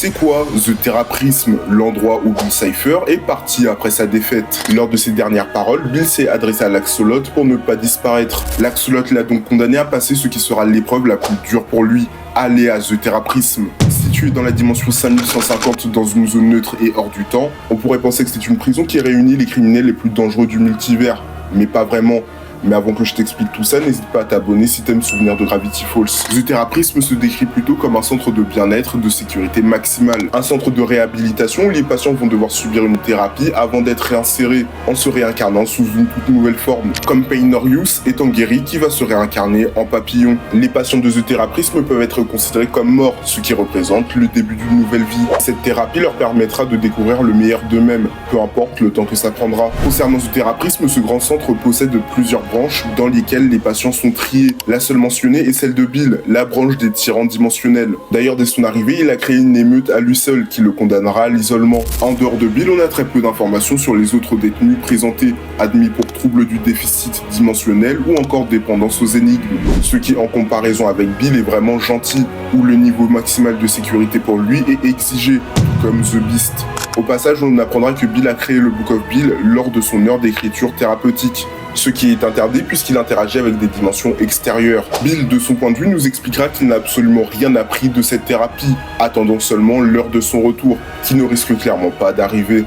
C'est quoi The Theraprism, l'endroit où Bill Cipher est parti après sa défaite? Lors de ses dernières paroles, Bill s'est adressé à l'Axolot pour ne pas disparaître. L'Axolot l'a donc condamné à passer ce qui sera l'épreuve la plus dure pour lui, aller à The Theraprism. Situé dans la dimension 5150 dans une zone neutre et hors du temps, on pourrait penser que c'est une prison qui réunit les criminels les plus dangereux du multivers, mais pas vraiment. Mais avant que je t'explique tout ça, n'hésite pas à t'abonner si t'aimes souvenir de Gravity Falls. The Theraprism se décrit plutôt comme un centre de bien-être, de sécurité maximale. Un centre de réhabilitation où les patients vont devoir subir une thérapie avant d'être réinsérés, en se réincarnant sous une toute nouvelle forme. Comme Painorius étant guéri qui va se réincarner en papillon. Les patients de The Theraprism peuvent être considérés comme morts, ce qui représente le début d'une nouvelle vie. Cette thérapie leur permettra de découvrir le meilleur d'eux-mêmes, peu importe le temps que ça prendra. Concernant The Theraprism, ce grand centre possède plusieurs branches dans lesquelles les patients sont triés. La seule mentionnée est celle de Bill, la branche des tyrans dimensionnels. D'ailleurs, dès son arrivée, il a créé une émeute à lui seul qui le condamnera à l'isolement. En dehors de Bill, on a très peu d'informations sur les autres détenus présentés, admis pour troubles du déficit dimensionnel ou encore dépendance aux énigmes. Ce qui, en comparaison avec Bill, est vraiment gentil, où le niveau maximal de sécurité pour lui est exigé, comme The Beast. Au passage, on apprendra que Bill a créé le Book of Bill lors de son heure d'écriture thérapeutique, ce qui est interdit puisqu'il interagit avec des dimensions extérieures. Bill, de son point de vue, nous expliquera qu'il n'a absolument rien appris de cette thérapie, attendant seulement l'heure de son retour, qui ne risque clairement pas d'arriver.